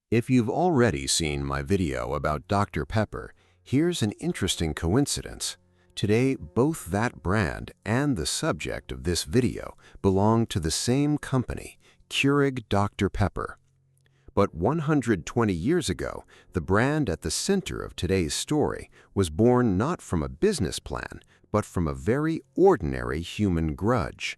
If you've already seen my video about Dr. Pepper, here's an interesting coincidence. Today, both that brand and the subject of this video belong to the same company, Keurig Dr. Pepper. But 120 years ago, the brand at the center of today's story was born not from a business plan, but from a very ordinary human grudge.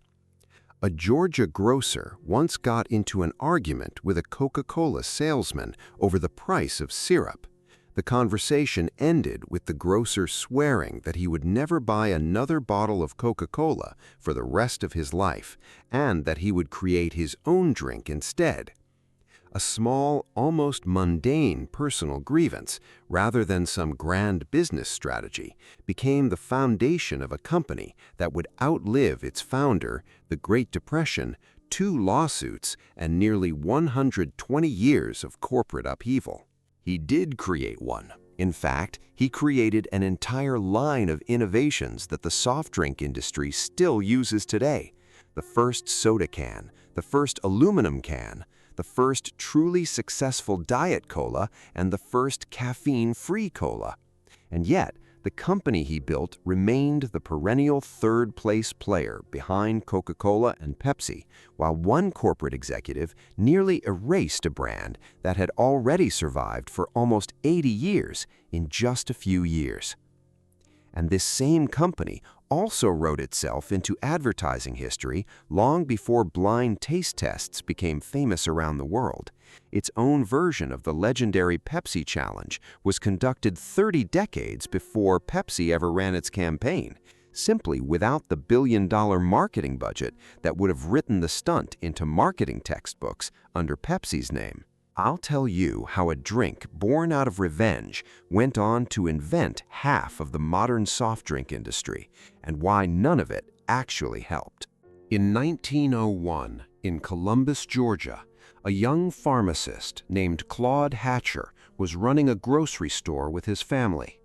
A Georgia grocer once got into an argument with a Coca-Cola salesman over the price of syrup. The conversation ended with the grocer swearing that he would never buy another bottle of Coca-Cola for the rest of his life, and that he would create his own drink instead. A small, almost mundane personal grievance, rather than some grand business strategy, became the foundation of a company that would outlive its founder, the Great Depression, 2 lawsuits, and nearly 120 years of corporate upheaval. He did create one. In fact, he created an entire line of innovations that the soft drink industry still uses today. The first soda can, the first aluminum can, the first truly successful Diet Cola, and the first caffeine-free cola. And yet, the company he built remained the perennial third-place player behind Coca-Cola and Pepsi, while one corporate executive nearly erased a brand that had already survived for almost 80 years in just a few years. And this same company also wrote itself into advertising history long before blind taste tests became famous around the world. Its own version of the legendary Pepsi Challenge was conducted 30 decades before Pepsi ever ran its campaign, simply without the billion-dollar marketing budget that would have written the stunt into marketing textbooks under Pepsi's name. I'll tell you how a drink born out of revenge went on to invent half of the modern soft drink industry, and why none of it actually helped. In 1901, in Columbus, Georgia, a young pharmacist named Claude Hatcher was running a grocery store with his family.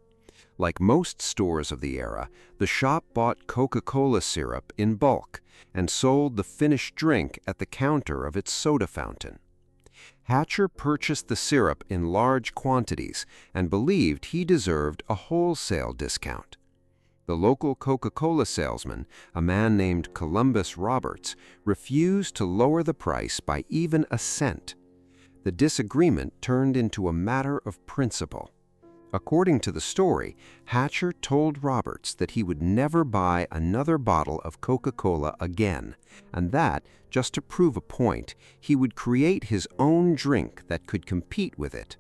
Like most stores of the era, the shop bought Coca-Cola syrup in bulk and sold the finished drink at the counter of its soda fountain. Hatcher purchased the syrup in large quantities and believed he deserved a wholesale discount. The local Coca-Cola salesman, a man named Columbus Roberts, refused to lower the price by even a cent. The disagreement turned into a matter of principle. According to the story, Hatcher told Roberts that he would never buy another bottle of Coca-Cola again, and that, just to prove a point, he would create his own drink that could compete with it.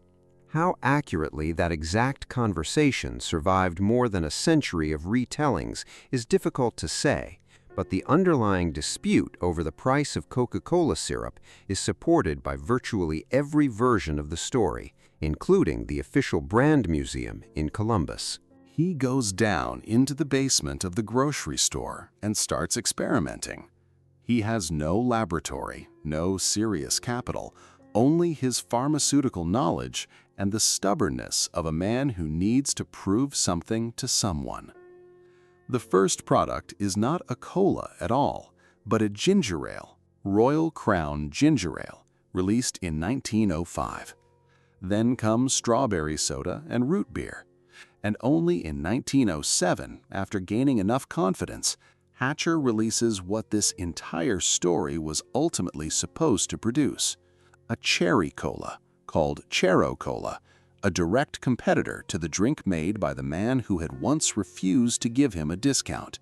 How accurately that exact conversation survived more than a century of retellings is difficult to say, but the underlying dispute over the price of Coca-Cola syrup is supported by virtually every version of the story, including the official brand museum in Columbus. He goes down into the basement of the grocery store and starts experimenting. He has no laboratory, no serious capital, only his pharmaceutical knowledge and the stubbornness of a man who needs to prove something to someone. The first product is not a cola at all, but a ginger ale, Royal Crown Ginger Ale, released in 1905. Then comes strawberry soda and root beer. And only in 1907, after gaining enough confidence, Hatcher releases what this entire story was ultimately supposed to produce: a cherry cola, called Chero Cola, a direct competitor to the drink made by the man who had once refused to give him a discount.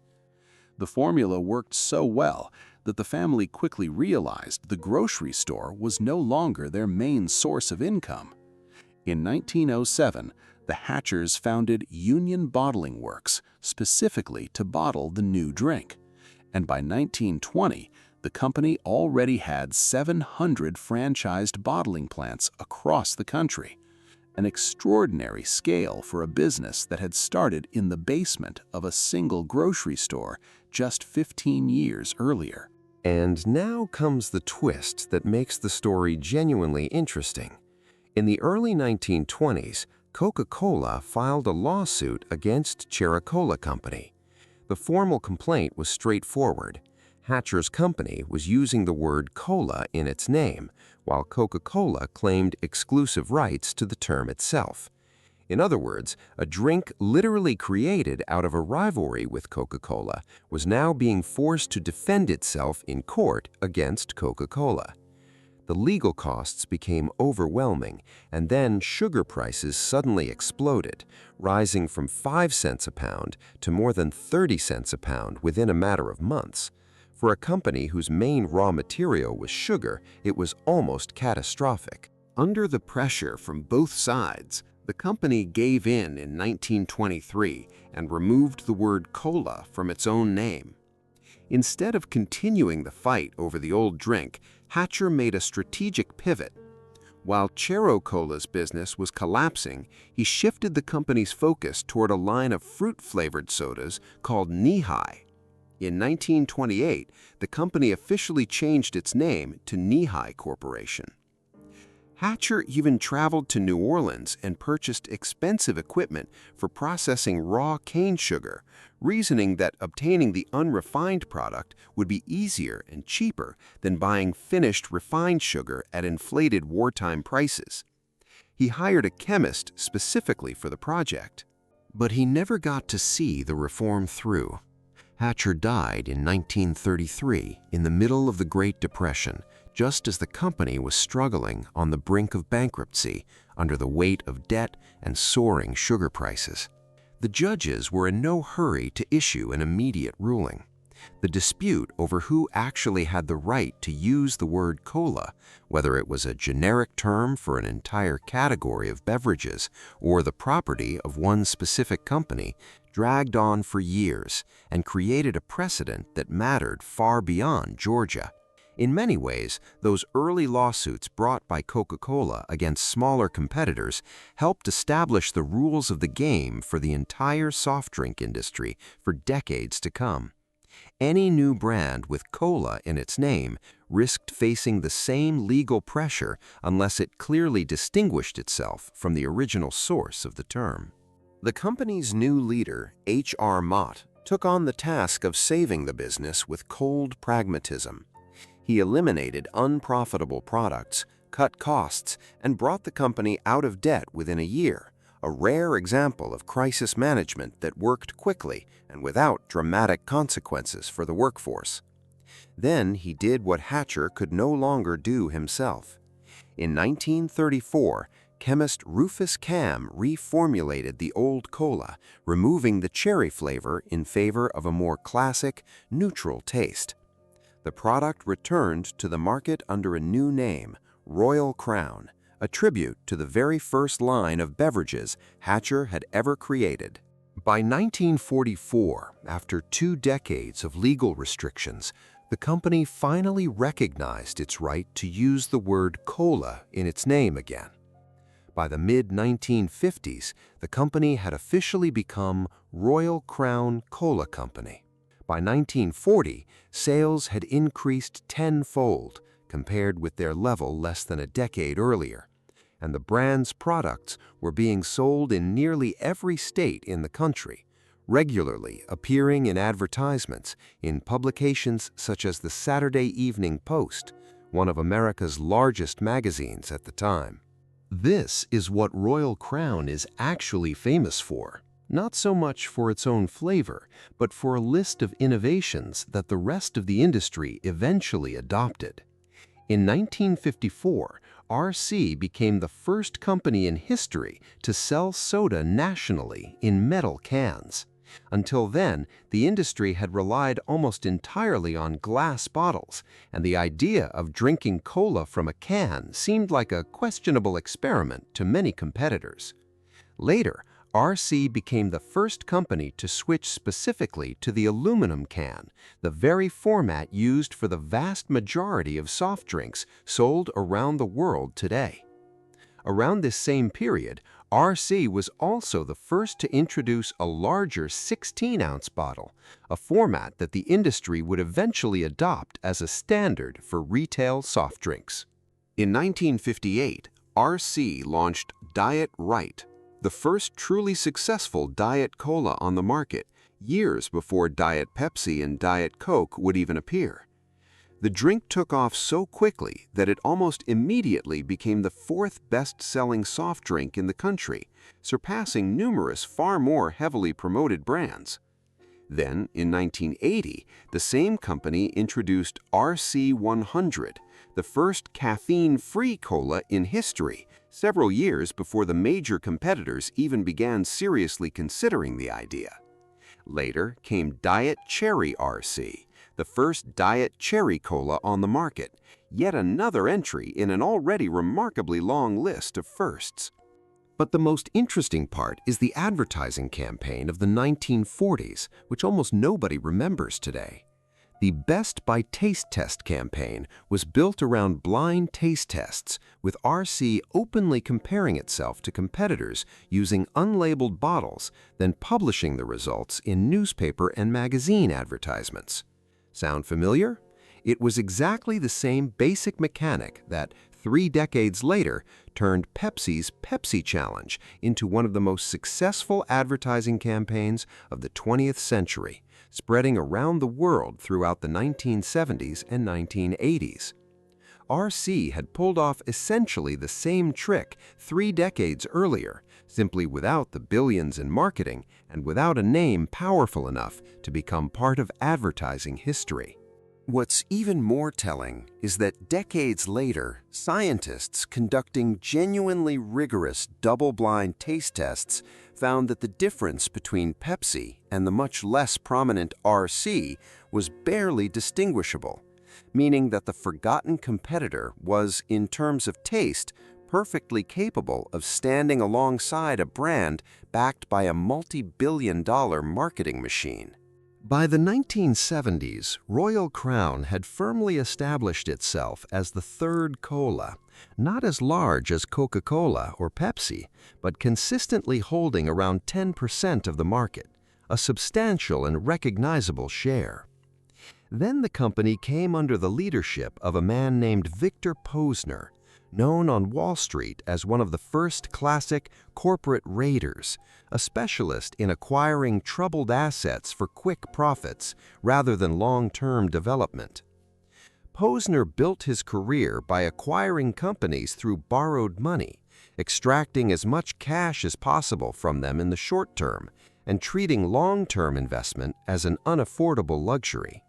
The formula worked so well that the family quickly realized the grocery store was no longer their main source of income. In 1907, the Hatchers founded Union Bottling Works specifically to bottle the new drink, and by 1920, the company already had 700 franchised bottling plants across the country, an extraordinary scale for a business that had started in the basement of a single grocery store just 15 years earlier. And now comes the twist that makes the story genuinely interesting. In the early 1920s, Coca-Cola filed a lawsuit against Chero Cola Company. The formal complaint was straightforward. Hatcher's company was using the word cola in its name, while Coca-Cola claimed exclusive rights to the term itself. In other words, a drink literally created out of a rivalry with Coca-Cola was now being forced to defend itself in court against Coca-Cola. The legal costs became overwhelming, and then sugar prices suddenly exploded, rising from 5 cents a pound to more than 30 cents a pound within a matter of months. For a company whose main raw material was sugar, it was almost catastrophic. Under the pressure from both sides, the company gave in 1923 and removed the word cola from its own name. Instead of continuing the fight over the old drink, Hatcher made a strategic pivot. While Chero Cola's business was collapsing, he shifted the company's focus toward a line of fruit-flavored sodas called Knee-High. In 1928, the company officially changed its name to Knee-High Corporation. Hatcher even traveled to New Orleans and purchased expensive equipment for processing raw cane sugar, reasoning that obtaining the unrefined product would be easier and cheaper than buying finished refined sugar at inflated wartime prices. He hired a chemist specifically for the project. But he never got to see the reform through. Hatcher died in 1933 in the middle of the Great Depression, just as the company was struggling on the brink of bankruptcy under the weight of debt and soaring sugar prices. The judges were in no hurry to issue an immediate ruling. The dispute over who actually had the right to use the word cola, whether it was a generic term for an entire category of beverages or the property of one specific company, dragged on for years and created a precedent that mattered far beyond Georgia. In many ways, those early lawsuits brought by Coca-Cola against smaller competitors helped establish the rules of the game for the entire soft drink industry for decades to come. Any new brand with cola in its name risked facing the same legal pressure unless it clearly distinguished itself from the original source of the term. The company's new leader, H.R. Mott, took on the task of saving the business with cold pragmatism. He eliminated unprofitable products, cut costs, and brought the company out of debt within a year, a rare example of crisis management that worked quickly and without dramatic consequences for the workforce. Then he did what Hatcher could no longer do himself. In 1934, chemist Rufus Cam reformulated the old cola, removing the cherry flavor in favor of a more classic, neutral taste. The product returned to the market under a new name, Royal Crown, a tribute to the very first line of beverages Hatcher had ever created. By 1944, after 2 decades of legal restrictions, the company finally recognized its right to use the word cola in its name again. By the mid-1950s, the company had officially become Royal Crown Cola Company. By 1940, sales had increased tenfold compared with their level less than a decade earlier, and the brand's products were being sold in nearly every state in the country, regularly appearing in advertisements in publications such as the Saturday Evening Post, one of America's largest magazines at the time. This is what Royal Crown is actually famous for. Not so much for its own flavor, but for a list of innovations that the rest of the industry eventually adopted. In 1954, RC became the first company in history to sell soda nationally in metal cans. Until then, the industry had relied almost entirely on glass bottles, and the idea of drinking cola from a can seemed like a questionable experiment to many competitors. Later, RC became the first company to switch specifically to the aluminum can, the very format used for the vast majority of soft drinks sold around the world today. Around this same period, RC was also the first to introduce a larger 16-ounce bottle, a format that the industry would eventually adopt as a standard for retail soft drinks. In 1958, RC launched Diet Right, the first truly successful diet cola on the market, years before Diet Pepsi and Diet Coke would even appear. The drink took off so quickly that it almost immediately became the fourth best-selling soft drink in the country, surpassing numerous far more heavily promoted brands. Then, in 1980, the same company introduced RC100, the first caffeine-free cola in history, several years before the major competitors even began seriously considering the idea. Later came Diet Cherry RC, the first Diet Cherry Cola on the market, yet another entry in an already remarkably long list of firsts. But the most interesting part is the advertising campaign of the 1940s, which almost nobody remembers today. The Best by Taste Test campaign was built around blind taste tests, with RC openly comparing itself to competitors using unlabeled bottles, then publishing the results in newspaper and magazine advertisements. Sound familiar? It was exactly the same basic mechanic that, 3 decades later, turned Pepsi's Pepsi Challenge into one of the most successful advertising campaigns of the 20th century, spreading around the world throughout the 1970s and 1980s. RC had pulled off essentially the same trick 3 decades earlier, simply without the billions in marketing and without a name powerful enough to become part of advertising history. What's even more telling is that decades later, scientists conducting genuinely rigorous double-blind taste tests found that the difference between Pepsi and the much less prominent RC was barely distinguishable, meaning that the forgotten competitor was, in terms of taste, perfectly capable of standing alongside a brand backed by a multi-billion-dollar marketing machine. By the 1970s, Royal Crown had firmly established itself as the third cola, not as large as Coca-Cola or Pepsi, but consistently holding around 10% of the market, a substantial and recognizable share. Then the company came under the leadership of a man named Victor Posner, known on Wall Street as one of the first classic corporate raiders, a specialist in acquiring troubled assets for quick profits rather than long-term development. Posner built his career by acquiring companies through borrowed money, extracting as much cash as possible from them in the short term, and treating long-term investment as an unaffordable luxury.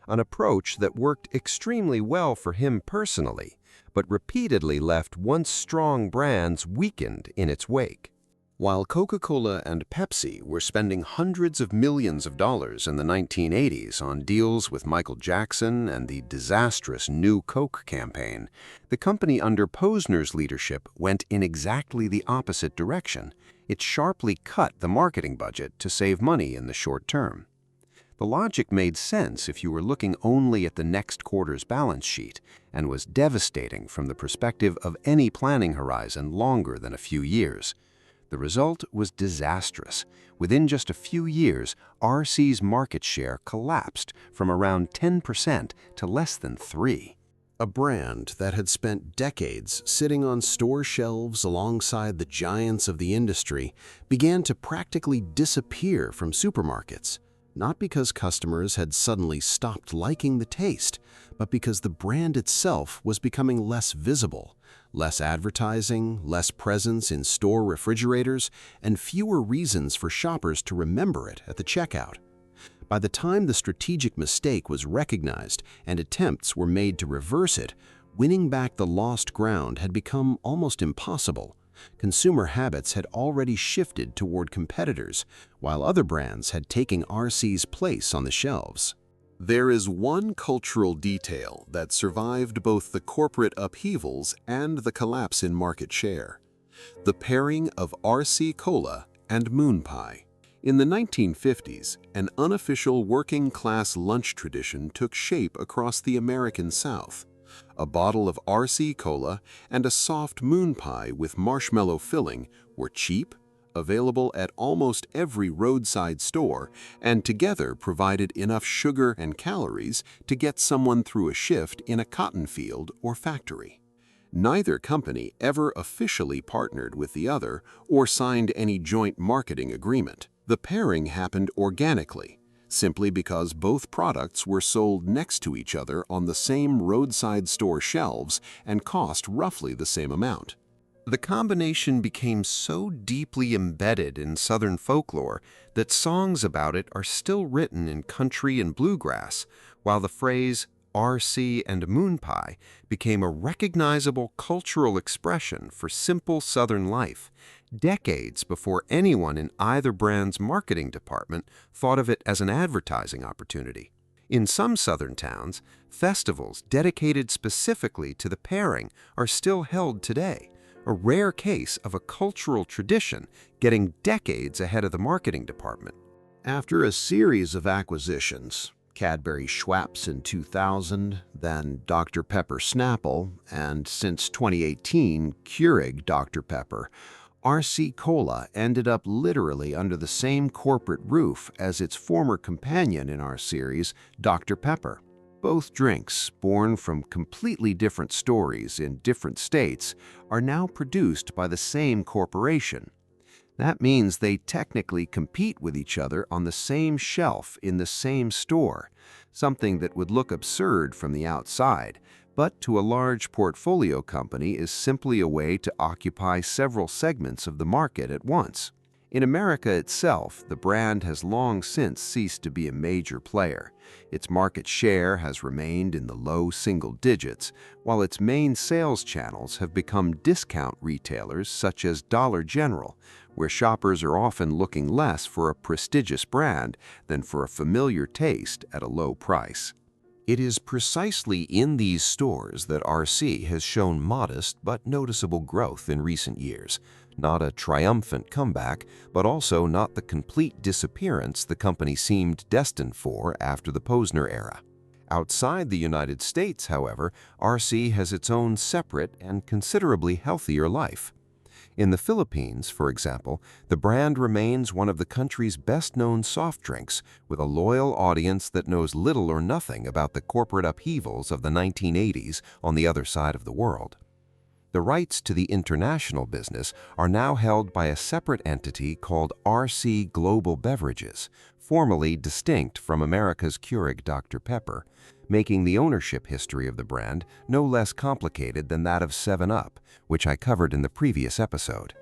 An approach that worked extremely well for him personally, but repeatedly left once strong brands weakened in its wake. While Coca-Cola and Pepsi were spending hundreds of millions of dollars in the 1980s on deals with Michael Jackson and the disastrous New Coke campaign, the company under Posner's leadership went in exactly the opposite direction. It sharply cut the marketing budget to save money in the short term. The logic made sense if you were looking only at the next quarter's balance sheet, and was devastating from the perspective of any planning horizon longer than a few years. The result was disastrous. Within just a few years, RC's market share collapsed from around 10% to less than 3%. A brand that had spent decades sitting on store shelves alongside the giants of the industry began to practically disappear from supermarkets. Not because customers had suddenly stopped liking the taste, but because the brand itself was becoming less visible, less advertising, less presence in store refrigerators, and fewer reasons for shoppers to remember it at the checkout. By the time the strategic mistake was recognized and attempts were made to reverse it, winning back the lost ground had become almost impossible. Consumer habits had already shifted toward competitors, while other brands had taken RC's place on the shelves. There is one cultural detail that survived both the corporate upheavals and the collapse in market share: the pairing of RC Cola and MoonPie. In the 1950s, an unofficial working-class lunch tradition took shape across the American South. A bottle of RC Cola and a soft MoonPie with marshmallow filling were cheap, available at almost every roadside store, and together provided enough sugar and calories to get someone through a shift in a cotton field or factory. Neither company ever officially partnered with the other or signed any joint marketing agreement. The pairing happened organically, simply because both products were sold next to each other on the same roadside store shelves and cost roughly the same amount. The combination became so deeply embedded in Southern folklore that songs about it are still written in country and bluegrass, while the phrase RC and MoonPie became a recognizable cultural expression for simple Southern life, decades before anyone in either brand's marketing department thought of it as an advertising opportunity. In some Southern towns, festivals dedicated specifically to the pairing are still held today, a rare case of a cultural tradition getting decades ahead of the marketing department. After a series of acquisitions, Cadbury Schweppes in 2000, then Dr. Pepper Snapple, and since 2018, Keurig Dr. Pepper, RC Cola ended up literally under the same corporate roof as its former companion in our series, Dr. Pepper. Both drinks, born from completely different stories in different states, are now produced by the same corporation. That means they technically compete with each other on the same shelf in the same store, something that would look absurd from the outside, but to a large portfolio company is simply a way to occupy several segments of the market at once. In America itself, the brand has long since ceased to be a major player. Its market share has remained in the low single digits, while its main sales channels have become discount retailers such as Dollar General, where shoppers are often looking less for a prestigious brand than for a familiar taste at a low price. It is precisely in these stores that RC has shown modest but noticeable growth in recent years. Not a triumphant comeback, but also not the complete disappearance the company seemed destined for after the Posner era. Outside the United States, however, RC has its own separate and considerably healthier life. In the Philippines, for example, the brand remains one of the country's best-known soft drinks, with a loyal audience that knows little or nothing about the corporate upheavals of the 1980s on the other side of the world. The rights to the international business are now held by a separate entity called RC Global Beverages, formally distinct from America's Keurig Dr. Pepper, making the ownership history of the brand no less complicated than that of 7-Up, which I covered in the previous episode.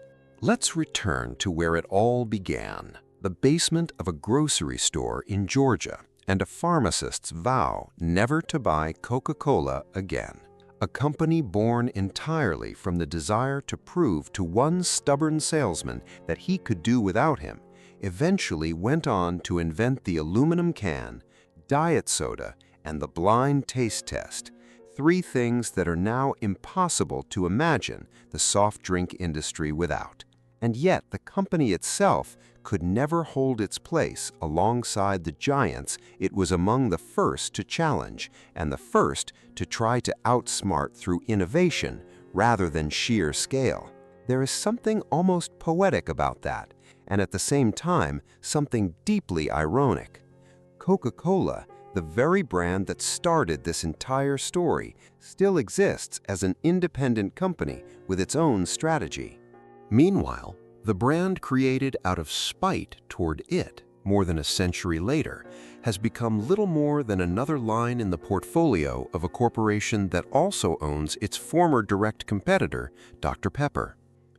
Let's return to where it all began, the basement of a grocery store in Georgia, and a pharmacist's vow never to buy Coca-Cola again. A company born entirely from the desire to prove to one stubborn salesman that he could do without him, eventually went on to invent the aluminum can, diet soda, and the blind taste test, three things that are now impossible to imagine the soft drink industry without. And yet the company itself could never hold its place alongside the giants it was among the first to challenge and the first to try to outsmart through innovation rather than sheer scale. There is something almost poetic about that, and at the same time, something deeply ironic. Coca-Cola, the very brand that started this entire story, still exists as an independent company with its own strategy. Meanwhile, the brand created out of spite toward it more than a century later has become little more than another line in the portfolio of a corporation that also owns its former direct competitor, Dr. Pepper.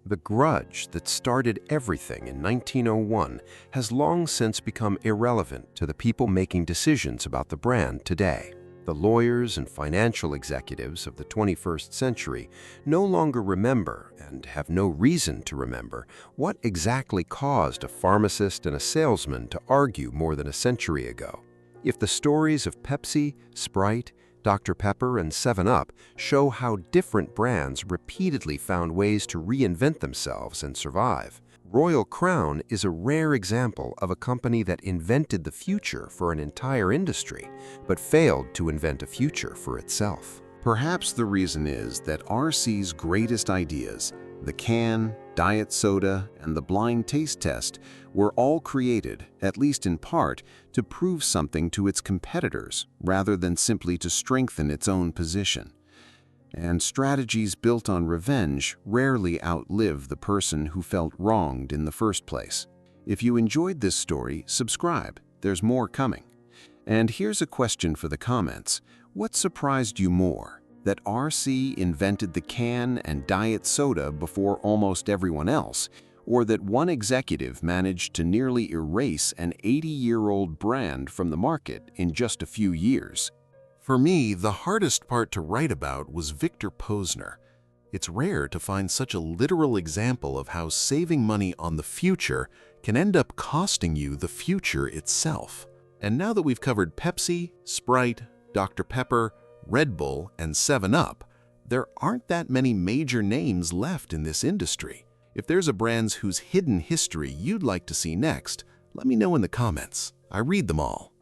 The grudge that started everything in 1901 has long since become irrelevant to the people making decisions about the brand today. The lawyers and financial executives of the 21st century no longer remember, and have no reason to remember, what exactly caused a pharmacist and a salesman to argue more than a century ago. If the stories of Pepsi, Sprite, Dr. Pepper, and 7-Up show how different brands repeatedly found ways to reinvent themselves and survive, Royal Crown is a rare example of a company that invented the future for an entire industry, but failed to invent a future for itself. Perhaps the reason is that RC's greatest ideas, the can, diet soda, and the blind taste test, were all created, at least in part, to prove something to its competitors rather than simply to strengthen its own position. And strategies built on revenge rarely outlive the person who felt wronged in the first place. If you enjoyed this story, subscribe. There's more coming. And here's a question for the comments. What surprised you more? That RC invented the can and diet soda before almost everyone else, or that one executive managed to nearly erase an 80-year-old brand from the market in just a few years? For me, the hardest part to write about was Victor Posner. It's rare to find such a literal example of how saving money on the future can end up costing you the future itself. And now that we've covered Pepsi, Sprite, Dr. Pepper, Red Bull, and 7-Up, there aren't that many major names left in this industry. If there's a brand whose hidden history you'd like to see next, let me know in the comments. I read them all.